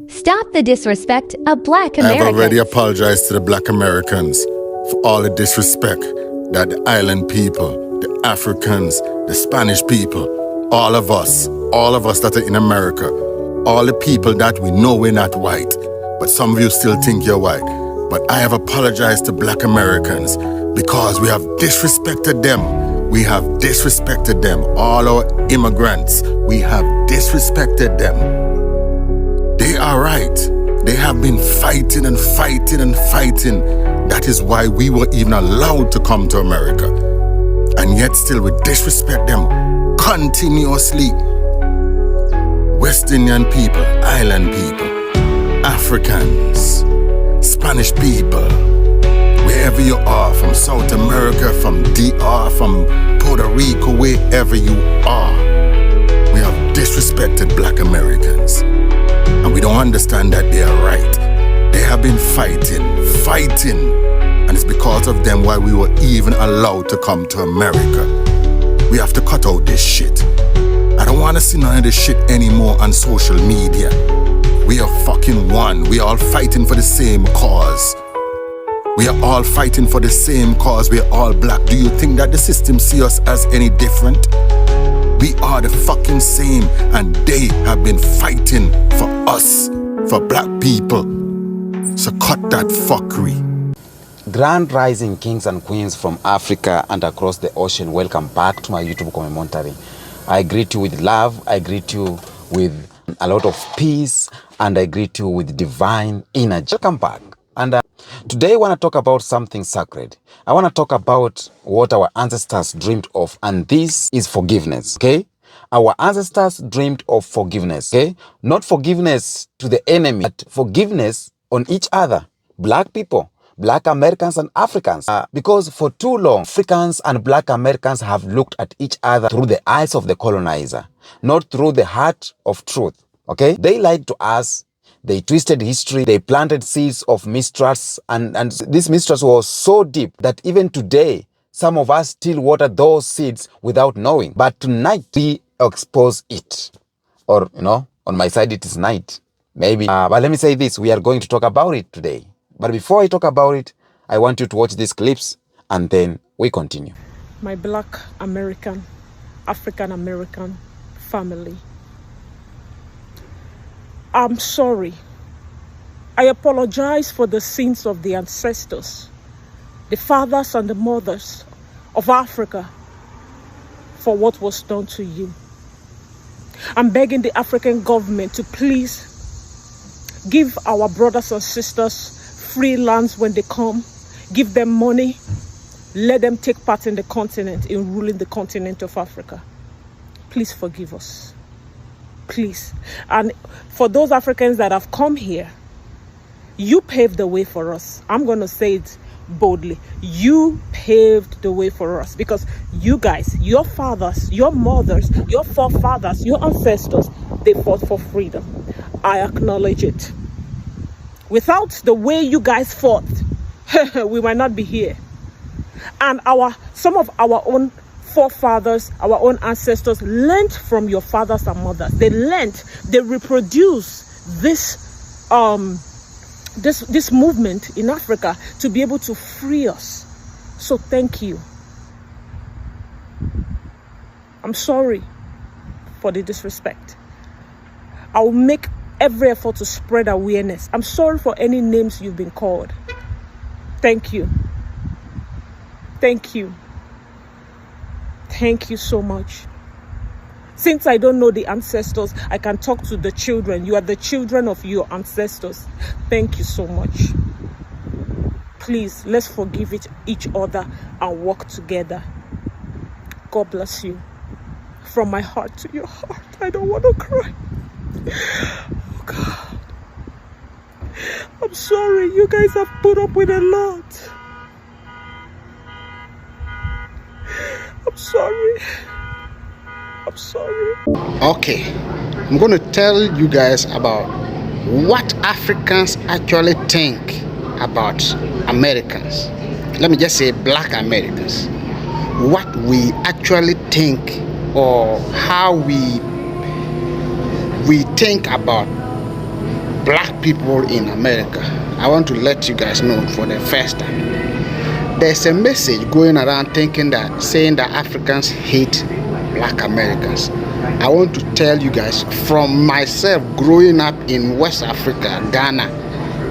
Stop the disrespect of Black I have Americans. already apologized to the Black Americans for all the disrespect that the island people, the Africans, the Spanish people, all of us that are in America, all the people that we know we're not white, but some of you still think you're white. But I have apologized to Black Americans because we have disrespected them. We have disrespected them. All our immigrants, we have disrespected them. They are right. They have been fighting and fighting and fighting. That is why we were even allowed to come to America. And yet still we disrespect them continuously. West Indian people, island people, Africans, Spanish people, wherever you are, from South America, from DR, from Puerto Rico, wherever you are, we have disrespected Black Americans. And we don't understand that they are right. They have been fighting. And it's because of them why we were even allowed to come to America. We have to cut out this shit. I don't want to see none of this shit anymore on social media. We are fucking one. We are all fighting for the same cause. We are all fighting for the same cause. We are all black. Do you think that the system see us as any different? We are the fucking same, and they have been fighting for us, for black people. So cut that fuckery. Grand rising kings and queens from Africa and across the ocean, welcome back to my YouTube commentary. I greet you with love, I greet you with a lot of peace, and I greet you with divine energy. Welcome back. And today I want to talk about something sacred. I want to talk about what our ancestors dreamed of, and this is forgiveness, okay? Our ancestors dreamed of forgiveness, okay? Not forgiveness to the enemy, but forgiveness on each other, black people, Black Americans and Africans. Because for too long, Africans and Black Americans have looked at each other through the eyes of the colonizer, not through the heart of truth, okay? They lied to us. They twisted history, they planted seeds of mistrust, and this mistrust was so deep that even today, some of us still water those seeds without knowing. But tonight, we expose it. Or, on my side, it is night. Maybe. But let me say this, we are going to talk about it today. But before I talk about it, I want you to watch these clips, and then we continue. My Black American, African American family. I'm sorry. I apologize for the sins of the ancestors, the fathers and the mothers of Africa, for what was done to you. I'm begging the African government to please give our brothers and sisters free lands when they come, give them money, let them take part in the continent, in ruling the continent of Africa. Please forgive us. Please. And for those Africans that have come here, you paved the way for us. I'm going to say it boldly. You paved the way for us, because you guys, your fathers, your mothers, your forefathers, your ancestors, they fought for freedom. I acknowledge it. Without the way you guys fought, we might not be here. And some of our own forefathers, our own ancestors learned from your fathers and mothers. They reproduced this movement in Africa to be able to free us. So thank you. I'm sorry for the disrespect. I will make every effort to spread awareness. I'm sorry for any names you've been called. Thank you. Thank you. Thank you so much. Since I don't know the ancestors, I can talk to the children. You are the children of your ancestors. Thank you so much. Please, let's forgive each other and work together. God bless you. From my heart to your heart. I don't want to cry. Oh God. I'm sorry. You guys have put up with a lot. I'm sorry. I'm sorry. Okay, I'm going to tell you guys about what Africans actually think about Americans. Let me just say Black Americans. What we actually think, or how we think about black people in America, I want to let you guys know for the first time. There's a message going around saying that Africans hate black Americans. I want to tell you guys from myself growing up in West Africa, Ghana,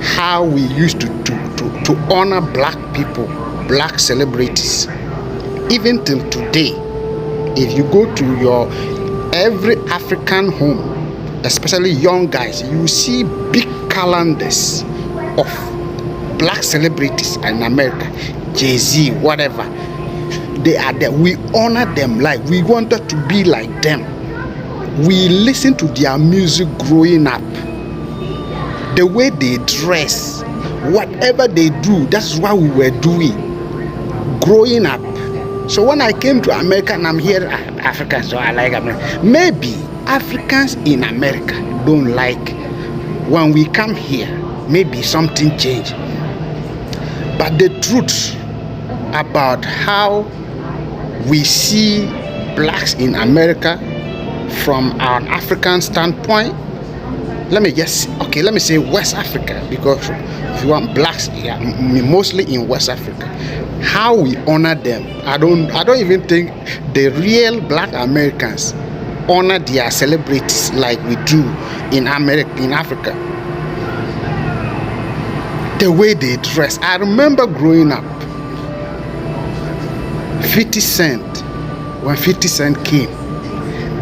how we used to honor black people, black celebrities. Even till today, if you go to your every African home, especially young guys, you see big calendars of black celebrities in America, Jay-Z, whatever. They are there. We honor them like we wanted to be like them. We listen to their music growing up. The way they dress, whatever they do, that's what we were doing growing up. So when I came to America and I'm here, African, so I like America. Maybe Africans in America don't like when we come here. Maybe something changed. But the truth about how we see blacks in America from an African standpoint, let me say West Africa, because if you want blacks, yeah, mostly in West Africa, how we honor them. I don't even think the real black Americans honor their celebrities like we do in Africa. The way they dress. I remember growing up, 50 Cent, when 50 Cent came,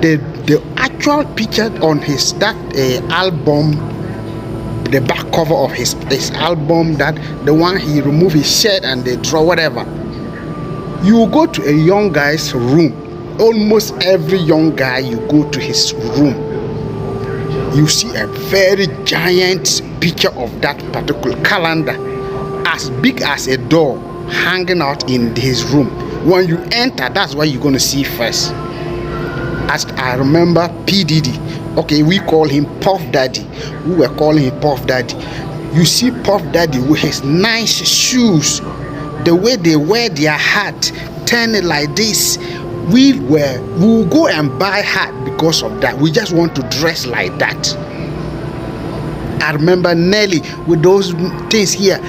the actual picture on his album, the back cover of his album, that the one he removed his shirt and they draw whatever. You go to a young guy's room, almost every young guy, you go to his room, you see a very giant picture of that particular calendar, as big as a door, hanging out in his room. When you enter, that's what you're going to see first. As I remember, P. Diddy, okay, we call him Puff Daddy. We were calling him Puff Daddy. You see Puff Daddy with his nice shoes, the way they wear their hat, turn it like this. We will go and buy hat because of that. We just want to dress like that. I remember Nelly with those things here.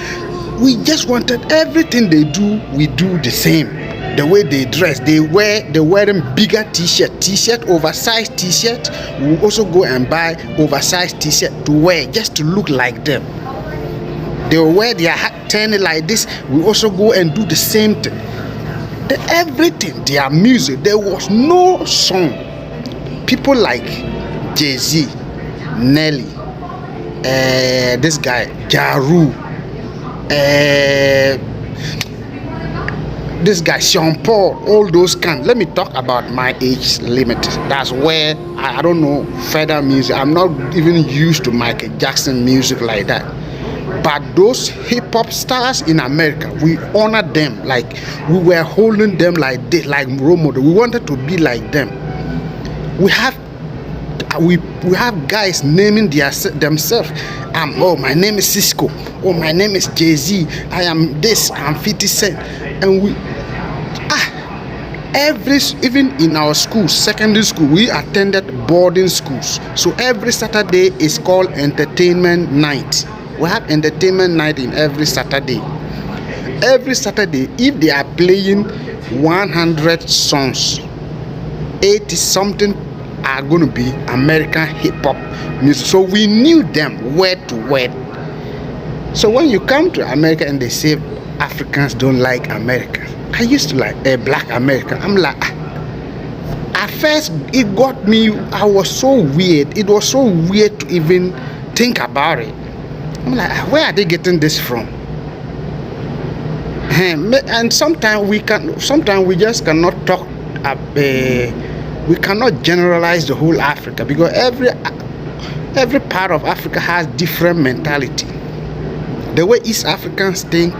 We just wanted everything they do, we do the same. The way they dress, they're wearing bigger t-shirt, oversized t-shirt. We also go and buy oversized t-shirt to wear just to look like them. They will wear their hat turning like this. We also go and do the same thing. Everything, their music, there was no song. People like Jay-Z, Nelly, this guy, Jaru, this guy, Sean Paul, all those kind. Let me talk about my age limit. That's where I don't know further music. I'm not even used to Michael Jackson music like that. But those hip-hop stars in America, we honor them like we were holding them like role model. We wanted to be like them. We have guys naming themselves. Oh, my name is Cisco. Oh, my name is Jay-Z. I am this. I'm 50 Cent. And even in our schools, secondary school, we attended boarding schools. So every Saturday is called entertainment night. We have entertainment night in every Saturday. Every Saturday, if they are playing 100 songs, 80 something are going to be American hip-hop music. So we knew them word to word. So when you come to America and they say Africans don't like America, I used to like a black American. I'm like, at first it got me, I was so weird. It was so weird to even think about it. I'm like, where are they getting this from? And sometimes we just cannot talk. We cannot generalize the whole Africa, because every part of Africa has different mentality. The way East Africans think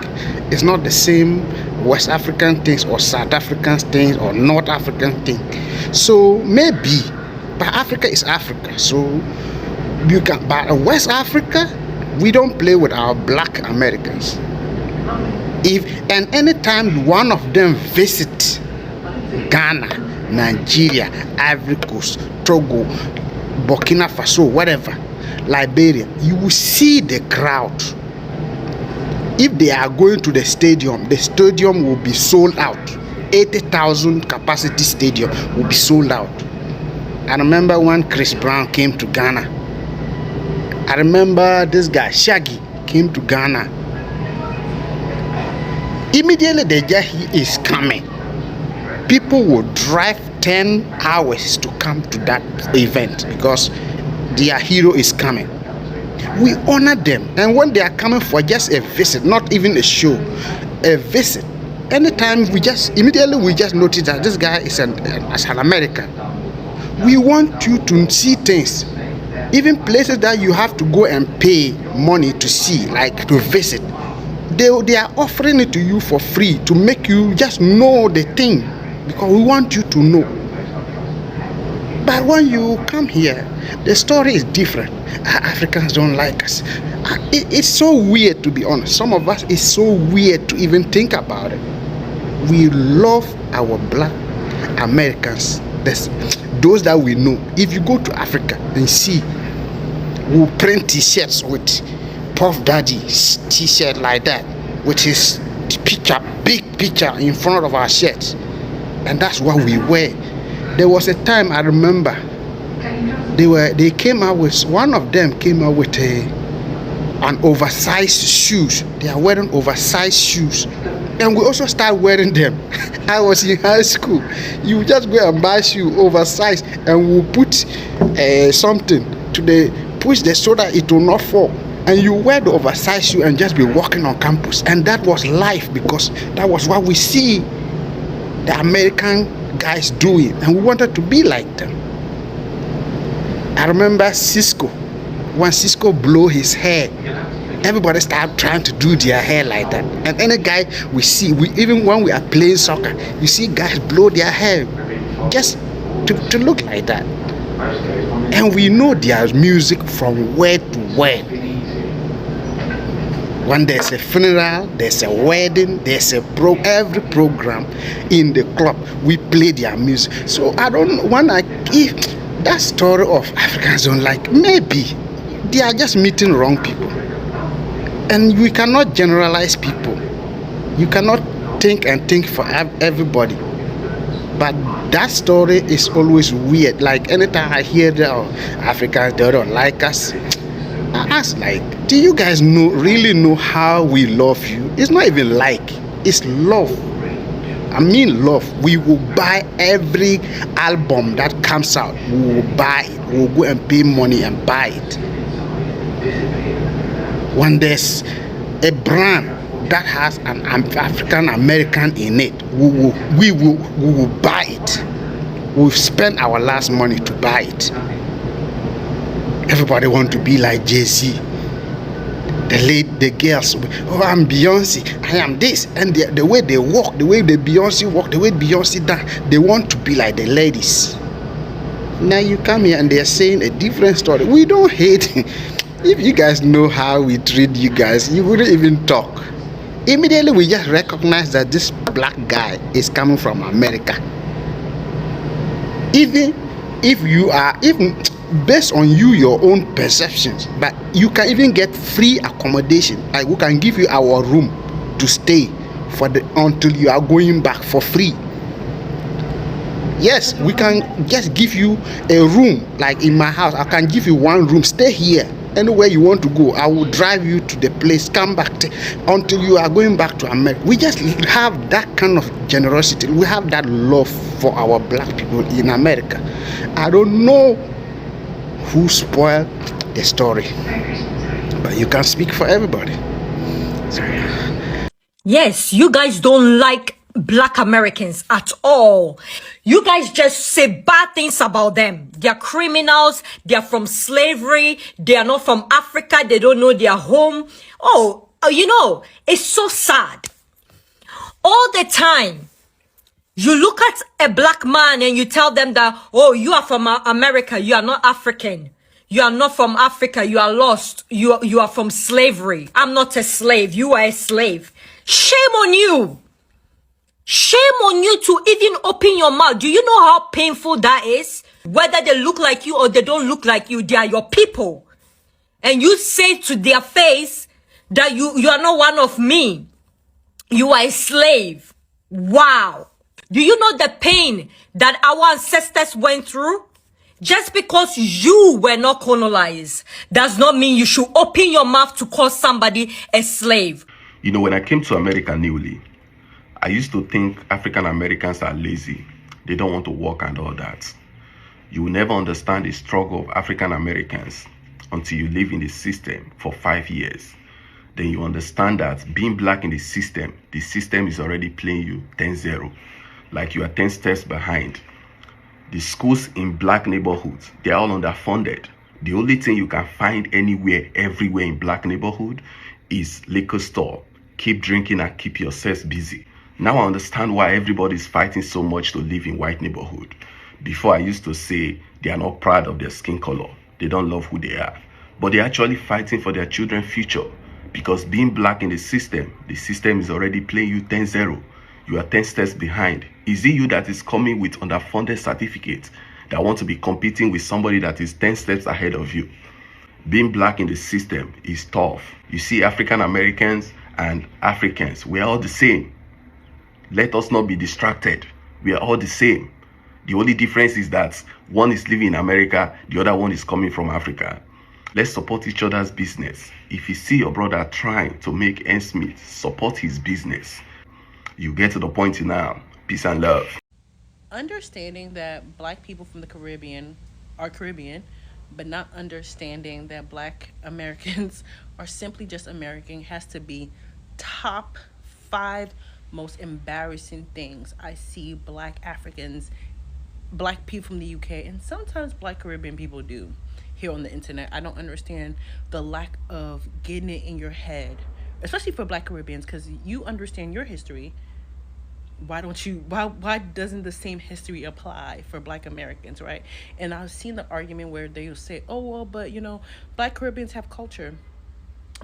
is not the same West African things or South African things or North African things. So maybe, but Africa is Africa. So you can, but West Africa, we don't play with our black Americans. And anytime one of them visit Ghana, Nigeria, Ivory Coast, Togo, Burkina Faso, whatever, Liberia, you will see the crowd. If they are going to the stadium will be sold out. 80,000 capacity stadium will be sold out. I remember when Chris Brown came to Ghana. I remember this guy Shaggy came to Ghana. Immediately they just he is coming, people will drive 10 hours to come to that event because their hero is coming. We honor them, and when they are coming for just a visit, not even a show, a visit, anytime we just notice that this guy is an American. We want you to see things, even places that you have to go and pay money to see, like to visit. They are offering it to you for free to make you just know the thing, because we want you to know. But when you come here, the story is different. Africans don't like us. It's so weird, to be honest. Some of us, it's so weird to even think about it. We love our black Americans, those that we know. If you go to Africa and see, we'll print t-shirts with Puff Daddy t-shirt like that, with his picture, big picture in front of our shirts, and that's what we wear. There was a time I remember they came out with, one of them came out with an oversized shoes. They are wearing oversized shoes, and we also start wearing them. I was in high school. You just go and buy shoe oversized, and we'll put something to push the so that it will not fall. And you wear the oversized shoe and just be walking on campus. And that was life, because that was what we see the American guys doing, and we wanted to be like them. I remember Cisco. When Cisco blew his hair, everybody started trying to do their hair like that. And any guy we see, even when we are playing soccer, you see guys blow their hair just to look like that. And we know their music from word to word. When there's a funeral, there's a wedding, there's every program in the club, we play their music. So I don't want to give that story of Africans don't like. Maybe they are just meeting wrong people, and we cannot generalize people. You cannot think for everybody. But that story is always weird. Like anytime I hear that Africans, they don't like us, I ask, like, do you guys really know how we love you? It's not even like, it's love. I mean love. We will buy every album that comes out. We will buy it. We will go and pay money and buy it. When there's a brand that has an African American in it, we will buy it. We'll spend our last money to buy it. Everybody want to be like Jay-Z. The girls, oh, I'm Beyonce, I am this. And the way they walk, the way the Beyonce walk, the way Beyonce dance, they want to be like the ladies. Now you come here and they're saying a different story. We don't hate. If you guys know how we treat you guys, you wouldn't even talk. Immediately we just recognize that this black guy is coming from America. Even if you are, even based on your own perceptions, but you can even get free accommodation. Like we can give you our room to stay until you are going back for free. Yes, we can just give you a room. Like in my house, I can give you one room. Stay here. Anywhere you want to go, I will drive you to the place, come back until you are going back to America. We just have that kind of generosity. We have that love for our black people in America. I don't know who spoiled the story, but you can speak for everybody. Yes, you guys don't like black Americans at all. You guys just say bad things about them. They're criminals. They're from slavery. They are not from Africa. They don't know their home. Oh, you know, it's so sad. All the time, you look at a black man and you tell them that, oh, you are from America. You are not African. You are not from Africa. You are lost. You are from slavery. I'm not a slave. You are a slave. Shame on you. Shame on you to even open your mouth. Do you know how painful that is? Whether they look like you or they don't look like you, they are your people. and you say to their face that you are not one of me. You are a slave. Wow. Do you know the pain that our ancestors went through? Just because you were not colonized does not mean you should open your mouth to call somebody a slave. You know, when I came to America newly, I used to think African Americans are lazy. They don't want to work and all that. You will never understand the struggle of African Americans until you live in the system for 5 years. Then you understand that being black in the system is already playing you 10-0. Like you are 10 steps behind. The schools in black neighborhoods, they are all underfunded. The only thing you can find anywhere, everywhere in black neighborhood is liquor store. Keep drinking and keep yourselves busy. Now I understand why everybody is fighting so much to live in white neighborhood. Before I used to say they are not proud of their skin color. They don't love who they are. But they're actually fighting for their children's future. Because being black in the system is already playing you 10-0. You are 10 steps behind. Is it you that is coming with underfunded certificates that want to be competing with somebody that is 10 steps ahead of you? Being black in the system is tough. You see, African Americans and Africans, we are all the same. Let us not be distracted. We are all the same. The only difference is that one is living in America, the other one is coming from Africa. Let's support each other's business. If you see your brother trying to make ends meet, support his business. You get to the point now. Peace and love. Understanding that black people from the Caribbean are Caribbean, but not understanding that black Americans are simply just American has to be top 5 most embarrassing things I see black Africans, black people from the UK, and sometimes black Caribbean people do here on the internet. I don't understand the lack of getting it in your head, especially for black Caribbeans, because you understand your history. Why doesn't the same history apply for black Americans, right? And I've seen the argument where they will say, oh, well, but black Caribbeans have culture.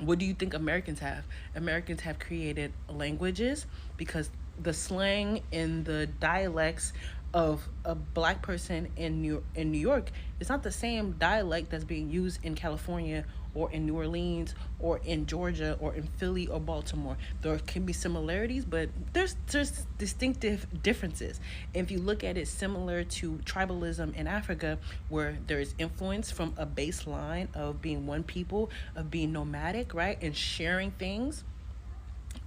What do you think Americans have? Americans have created languages, because the slang and the dialects of a black person in New York is not the same dialect that's being used in California or in New Orleans or in Georgia or in Philly or Baltimore. There can be similarities, but there's distinctive differences. If you look at it similar to tribalism in Africa, where there is influence from a baseline of being one people, of being nomadic, right, and sharing things,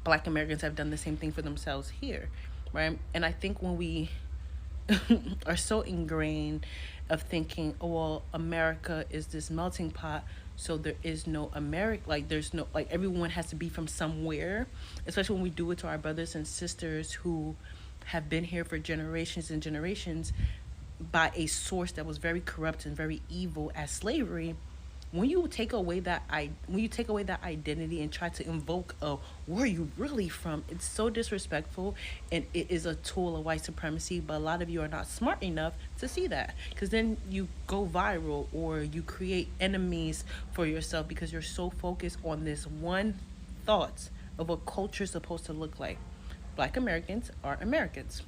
black Americans have done the same thing for themselves here, right? And I think when we are so ingrained of thinking, oh, well, America is this melting pot, so there is no America, like there's no, like everyone has to be from somewhere, especially when we do it to our brothers and sisters who have been here for generations and generations by a source that was very corrupt and very evil as slavery. When you take away that identity and try to invoke where are you really from, it's so disrespectful, and it is a tool of white supremacy. But a lot of you are not smart enough to see that, because then you go viral or you create enemies for yourself because you're so focused on this one thought of what culture is supposed to look like. Black Americans are Americans.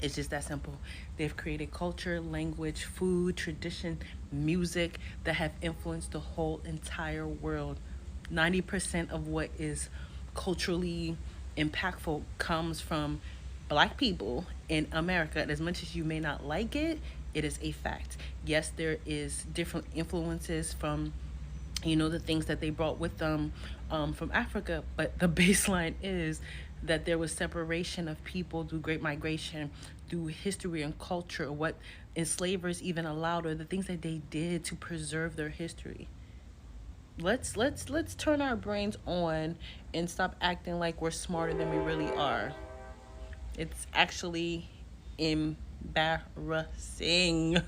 It's just that simple. They've created culture, language, food, tradition, music that have influenced the whole entire world. 90% of what is culturally impactful comes from black people in America. And as much as you may not like it, it is a fact. Yes, there is different influences from the things that they brought with them from Africa, but the baseline is that there was separation of people through Great Migration, through history and culture, what enslavers even allowed, or the things that they did to preserve their history. Let's turn our brains on and stop acting like we're smarter than we really are. It's actually embarrassing.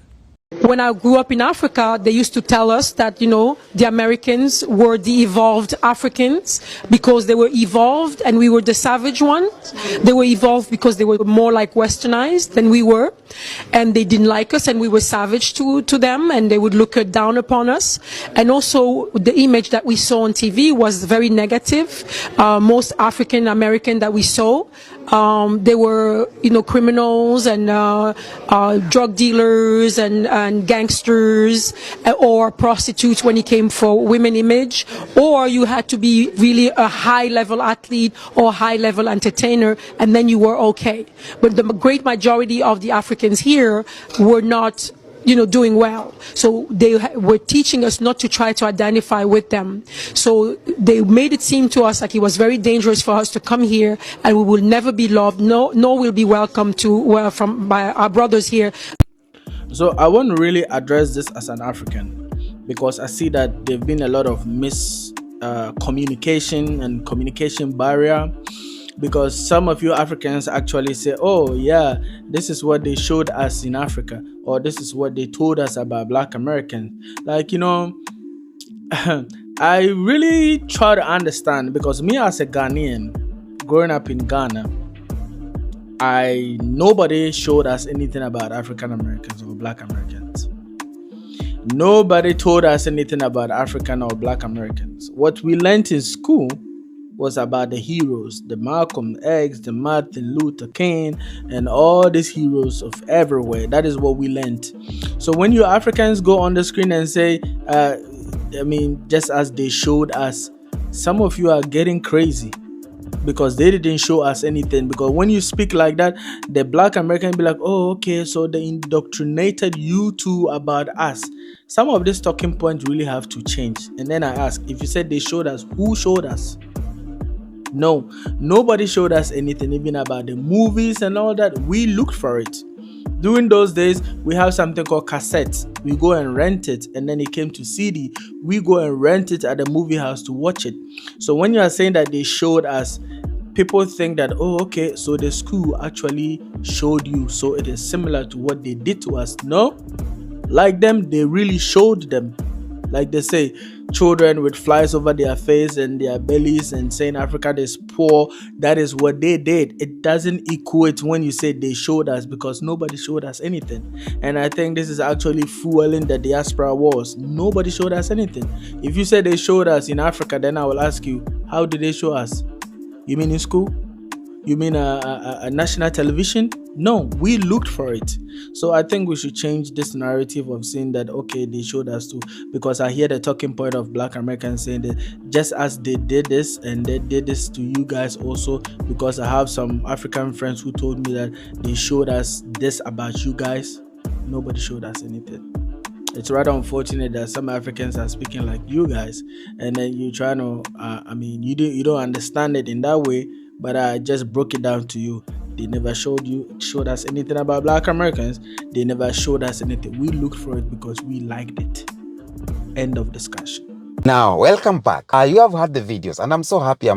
When I grew up in Africa, they used to tell us that, the Americans were the evolved Africans because they were evolved and we were the savage ones. They were evolved because they were more like westernized than we were. And they didn't like us and we were savage to them, and they would look down upon us. And also the image that we saw on TV was very negative. Most African American that we saw They were, criminals and drug dealers and gangsters or prostitutes when it came for women image, or you had to be really a high level athlete or high level entertainer, and then you were okay. But the great majority of the Africans here were not doing well. So they were teaching us not to try to identify with them. So they made it seem to us like it was very dangerous for us to come here, and we will never be loved, nor will be welcome by our brothers here. So I want to really address this as an African, because I see that there've been a lot of communication and communication barrier, because some of you Africans actually say, oh yeah, this is what they showed us in Africa, or this is what they told us about Black Americans. Like, I really try to understand, because me as a Ghanaian growing up in Ghana, nobody showed us anything about African Americans or Black Americans. Nobody told us anything about African or Black Americans. What we learned in school was about the heroes, the Malcolm X, the Martin Luther King, and all these heroes of everywhere. That is what we learned. So when you Africans go on the screen and say, just as they showed us, some of you are getting crazy, because they didn't show us anything. Because when you speak like that, the Black American be like, oh, okay, so they indoctrinated you two about us. Some of these talking points really have to change. And then I ask, if you said they showed us, who showed us? No, nobody showed us anything, even about the movies and all that. We looked for it. During those days, we have something called cassettes. We go and rent it, and then it came to CD. We go and rent it at the movie house to watch it. So when you are saying that they showed us, people think that, oh, okay, so the school actually showed you, so it is similar to what they did to us. No, like them, they really showed them. Like they say, children with flies over their face and their bellies and saying Africa is poor. That is what they did. It doesn't equate when you say they showed us, because nobody showed us anything. And I think this is actually fueling the diaspora wars. Nobody showed us anything. If you say they showed us in Africa, then I will ask you, how did they show us? You mean in school? You mean a national television? No, we looked for it. So I think we should change this narrative of saying that, okay, they showed us too, because I hear the talking point of Black Americans saying that just as they did this and they did this to you guys also, because I have some African friends who told me that they showed us this about you guys. Nobody showed us anything. It's rather unfortunate that some Africans are speaking like you guys, and then you try to, you don't understand it in that way, but I just broke it down to you. They never showed us anything about Black Americans. They never showed us anything. We looked for it because we liked it. End of discussion. Now, welcome back. You have had the videos, and I'm so happy,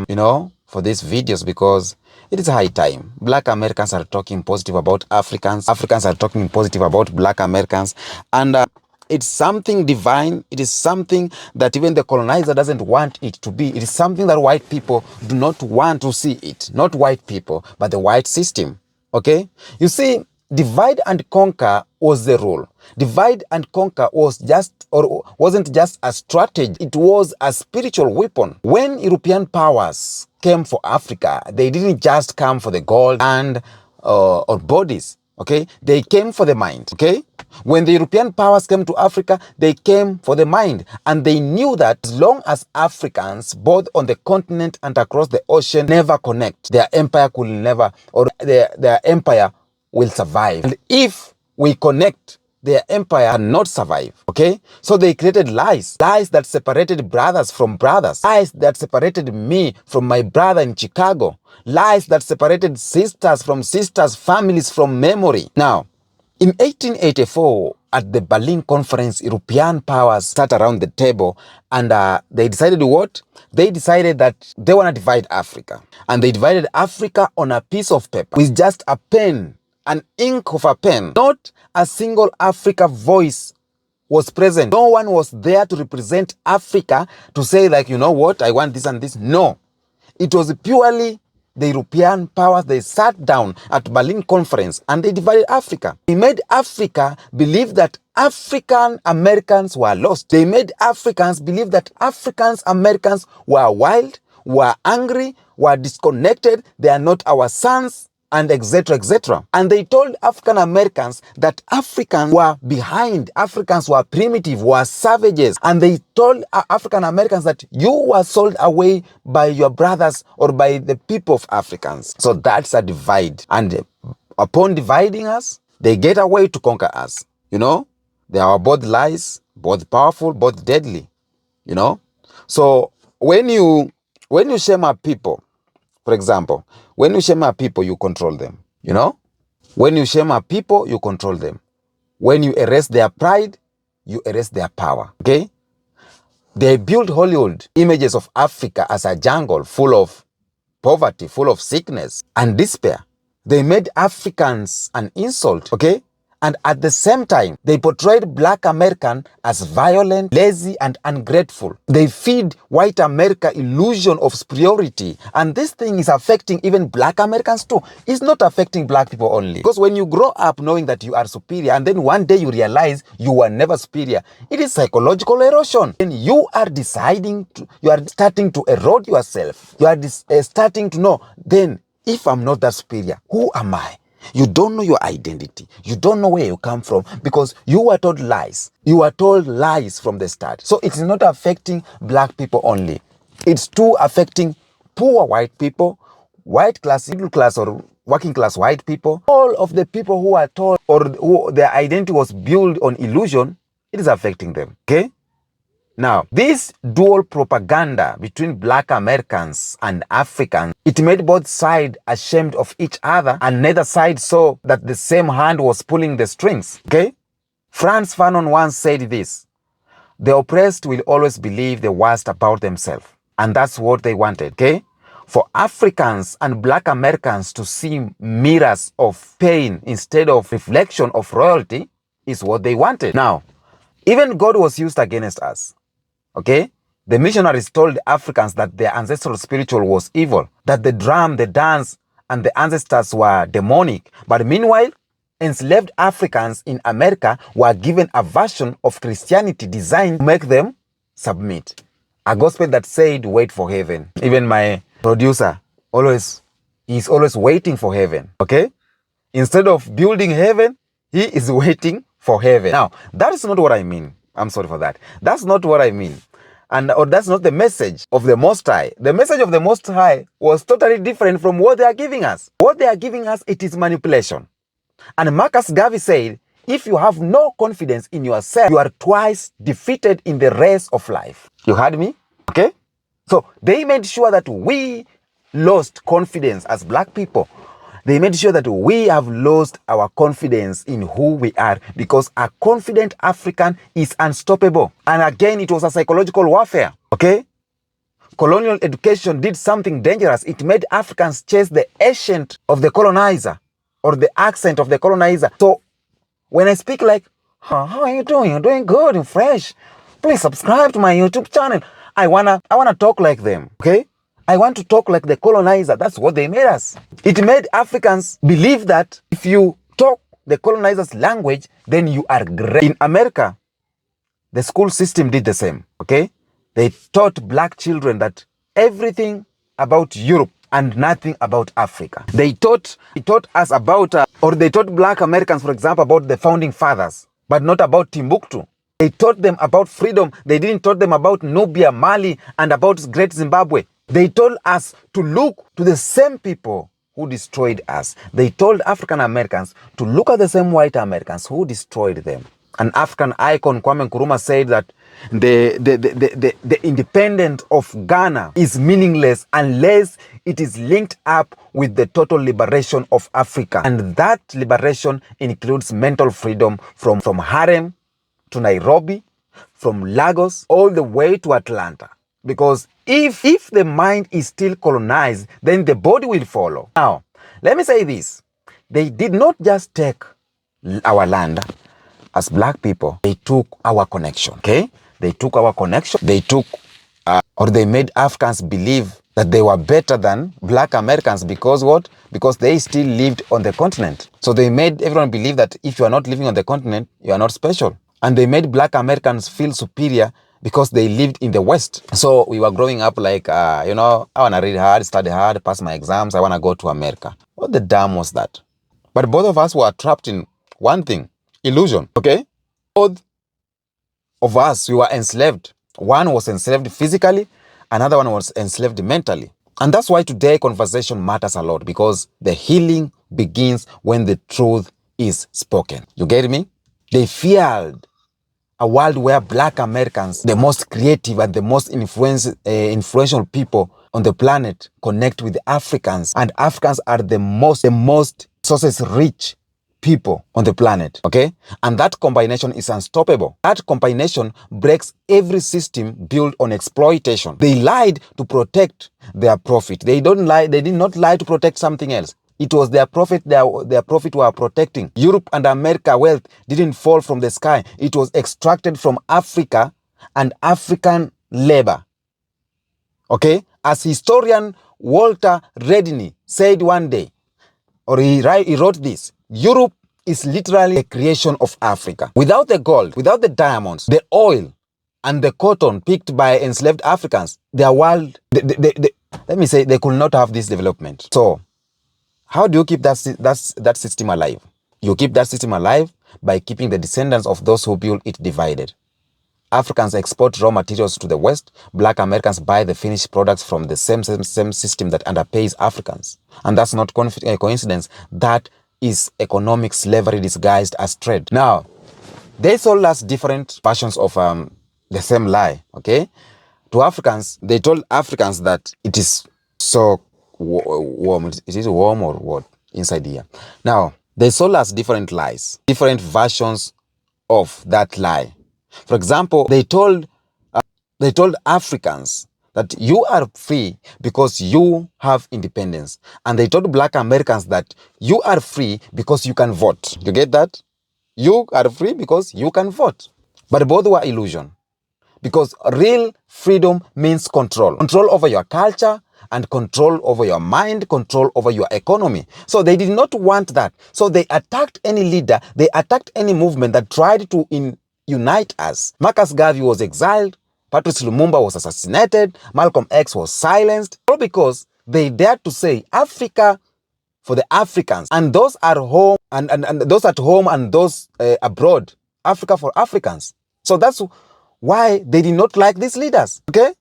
for these videos, because it is high time. Black Americans are talking positive about Africans. Africans are talking positive about Black Americans. And it's something divine. It is something that even the colonizer doesn't want it to be. It is something that white people do not want to see it. Not white people, but the white system. Okay? You see, divide and conquer was the rule. Divide and conquer wasn't just a strategy. It was a spiritual weapon. When European powers came for Africa, they didn't just come for the gold and or bodies. Okay? They came for the mind. Okay? When the European powers came to Africa, they came for the mind. And they knew that as long as Africans, both on the continent and across the ocean, never connect, their empire could never, or their empire will survive. And if we connect, their empire cannot survive. Okay? So they created lies. Lies that separated brothers from brothers. Lies that separated me from my brother in Chicago. Lies that separated sisters from sisters, families from memory. Now, in 1884, at the Berlin Conference, European powers sat around the table, and they decided what? They decided that they want to divide Africa. And they divided Africa on a piece of paper with just a pen, an ink of a pen. Not a single Africa voice was present. No one was there to represent Africa, to say like, you know what, I want this and this. No. It was purely the European powers. They sat down at Berlin Conference and they divided Africa. They made Africa believe that African Americans were lost. They made Africans believe that African Americans were wild, were angry, were disconnected, they are not our sons, and etc., etc. And they told African Americans that Africans were behind, Africans were primitive, were savages. And they told African Americans that you were sold away by your brothers or by the people of Africans. So that's a divide. And upon dividing us, they get a way to conquer us. You know, they are both lies, both powerful, both deadly. You know, so when you shame a people, for example, when you shame a people, you control them. You know, when you shame a people, you control them. When you erase their pride, you erase their power. Okay, they built Hollywood images of Africa as a jungle full of poverty, full of sickness and despair. They made Africans an insult, okay? And at the same time, they portrayed Black American as violent, lazy, and ungrateful. They feed white America illusion of superiority. And this thing is affecting even Black Americans too. It's not affecting Black people only. Because when you grow up knowing that you are superior, and then one day you realize you were never superior, it is psychological erosion. And you are deciding, you are starting to erode yourself. You are starting to know, then, if I'm not that superior, who am I? You don't know your identity. You don't know where you come from because you were told lies. You were told lies from the start. So it's not affecting Black people only. It's too affecting poor white people, white class, middle class or working class white people. All of the people who are told or who their identity was built on illusion, it is affecting them. Okay? Now, this dual propaganda between Black Americans and Africans, it made both sides ashamed of each other and neither side saw that the same hand was pulling the strings, okay? Franz Fanon once said this: the oppressed will always believe the worst about themselves. And that's what they wanted, okay? For Africans and Black Americans to see mirrors of pain instead of reflection of royalty is what they wanted. Now, even God was used against us. Okay? The missionaries told Africans that their ancestral spiritual was evil, that the drum, the dance, and the ancestors were demonic. But meanwhile, enslaved Africans in America were given a version of Christianity designed to make them submit. A gospel that said, wait for heaven. Even my producer is always waiting for heaven. Okay? Instead of building heaven, he is waiting for heaven. Now, that is not what I mean. I'm sorry for that. That's not what I mean. Or that's not the message of the Most High. The message of the Most High was totally different from what they are giving us. What they are giving us, it is manipulation. And Marcus Garvey said, if you have no confidence in yourself, you are twice defeated in the race of life. You heard me? Okay? So they made sure that we lost confidence as Black people. They made sure that we have lost our confidence in who we are because a confident African is unstoppable. And again, it was a psychological warfare, okay? Colonial education did something dangerous. It made Africans chase the accent of the colonizer or the accent of the colonizer. So when I speak like, how are you doing? You're doing good and fresh. Please subscribe to my YouTube channel. I wanna talk like them, okay? I want to talk like the colonizer. That's what they made us. It made Africans believe that if you talk the colonizer's language, then you are great. In America, the school system did the same, okay? They taught Black children that everything about Europe and nothing about Africa. They taught us about, or they taught Black Americans, for example, about the founding fathers, but not about Timbuktu. They taught them about freedom. They didn't taught them about Nubia, Mali, and about Great Zimbabwe. They told us to look to the same people who destroyed us. They told African Americans to look at the same white Americans who destroyed them. An African icon, Kwame Nkrumah, said that the independence of Ghana is meaningless unless it is linked up with the total liberation of Africa. And that liberation includes mental freedom from Harlem to Nairobi, from Lagos all the way to Atlanta. Because if the mind is still colonized, then the body will follow. Now, let me say this. They did not just take our land as Black people. They took our connection, okay? They took our connection. They took, or they made Africans believe that they were better than Black Americans because what? Because they still lived on the continent. So they made everyone believe that if you are not living on the continent, you are not special. And they made Black Americans feel superior because they lived in the West. So we were growing up like, I want to read hard, study hard, pass my exams. I want to go to America. What the damn was that? But both of us were trapped in one thing, illusion, okay? Both of us, we were enslaved. One was enslaved physically, another one was enslaved mentally. And that's why today conversation matters a lot, because the healing begins when the truth is spoken. You get me? They feared a world where Black Americans, the most creative and the most influential people on the planet, connect with Africans, and Africans are the most resources rich people on the planet, okay? And that combination is unstoppable. That combination breaks every system built on exploitation. They lied to protect their profit. They did not lie to protect something else. It was their profit, their profit were protecting. Europe and America wealth didn't fall from the sky. It was extracted from Africa and African labor. Okay? As historian Walter Redney said one day, or he wrote this, Europe is literally a creation of Africa. Without the gold, without the diamonds, the oil, and the cotton picked by enslaved Africans, their world, let me say, they could not have this development. So, how do you keep that system alive? You keep that system alive by keeping the descendants of those who built it divided. Africans export raw materials to the West. Black Americans buy the finished products from the same system that underpays Africans. And that's not a coincidence. That is economic slavery disguised as trade. Now, they sold us different versions of the same lie, okay? To Africans, they told Africans that it is so warm. It is warm or what? Inside here. Now, they sold us different lies, different versions of that lie. For example, they told Africans that you are free because you have independence. And they told Black Americans that you are free because you can vote. You get that? You are free because you can vote. But both were illusion. Because real freedom means control. Control over your culture and control over your mind, control over your economy. So they did not want that. So they attacked any leader, they attacked any movement that tried to unite us. Marcus Garvey was exiled, Patrice Lumumba was assassinated, Malcolm X was silenced, all because they dared to say Africa for the Africans, and those are home and those at home and those abroad, Africa for Africans. So that's why they did not like these leaders, okay?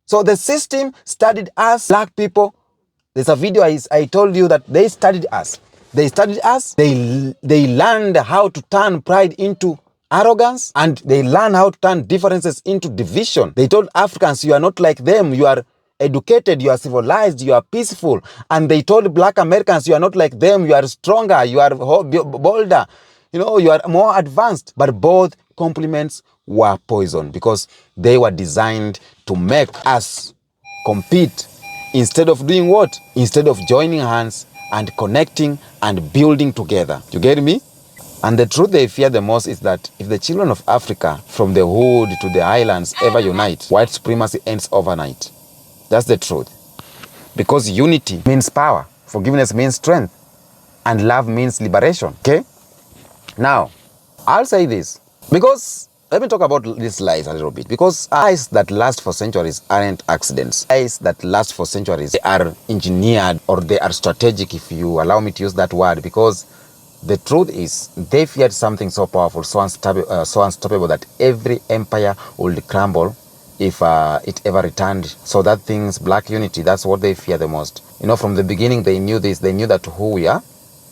So the system studied us, Black people. There's a video I told you that they studied us. They studied us. They learned how to turn pride into arrogance, and they learned how to turn differences into division. They told Africans, you are not like them. You are educated, you are civilized, you are peaceful. And they told Black Americans, you are not like them. You are stronger, you are bolder. You are more advanced. But both compliments were poison, because they were designed to make us compete instead of doing what? Instead of joining hands and connecting and building together. You get me? And the truth they fear the most is that if the children of Africa, from the hood to the islands, ever unite, white supremacy ends overnight. That's the truth. Because unity means power, forgiveness means strength, and love means liberation. Okay? Now, I'll say this, because let me talk about these lies a little bit. Because lies that last for centuries aren't accidents. Lies that last for centuries, they are engineered, or they are strategic, if you allow me to use that word. Because the truth is, they feared something so powerful, so unstoppable, that every empire would crumble if it ever returned. So that thing's Black unity, that's what they fear the most. From the beginning, they knew this. They knew that who we are.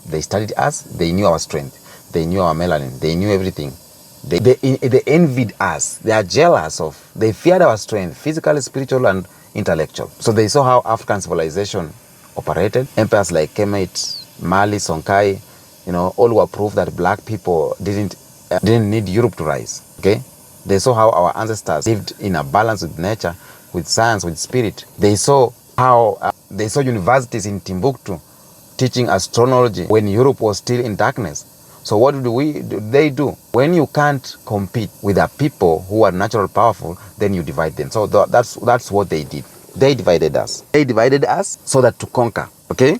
They studied us. They knew our strength. They knew our melanin. They knew everything. They envied us. They are jealous of. They feared our strength, physical, spiritual, and intellectual. So they saw how African civilization operated. Empires like Kemet, Mali, Songhai, all were proof that Black people didn't need Europe to rise. Okay, they saw how our ancestors lived in a balance with nature, with science, with spirit. They saw how they saw universities in Timbuktu teaching astrology when Europe was still in darkness. So what do they do? When you can't compete with the people who are naturally powerful, then you divide them. So that's what they did. They divided us. They divided us so that to conquer. Okay,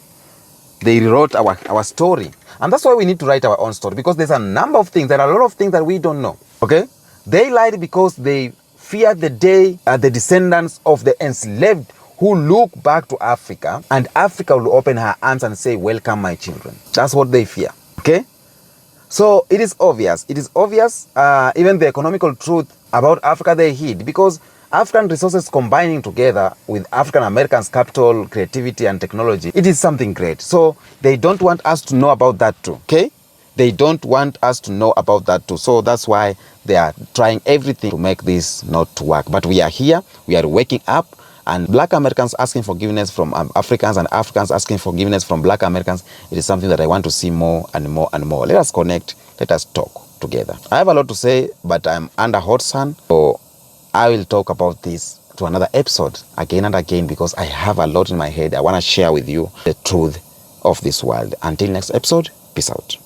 they rewrote our story. And that's why we need to write our own story, because there's a number of things, there are a lot of things that we don't know, okay? They lied because they fear the day the descendants of the enslaved who look back to Africa, and Africa will open her arms and say, welcome my children. That's what they fear, okay? So it is obvious. It is obvious, even the economical truth about Africa they hid, because African resources combining together with African Americans' capital, creativity, and technology, it is something great. So they don't want us to know about that too, okay? They don't want us to know about that too. So that's why they are trying everything to make this not to work. But we are here, we are waking up, and Black Americans asking forgiveness from Africans, and Africans asking forgiveness from Black Americans. It is something that I want to see more and more and more. Let us connect, let us talk together. I have a lot to say, but I'm under hot sun, so I will talk about this to another episode again and again, because I have a lot in my head. I want to share with you the truth of this world. Until next episode, peace out.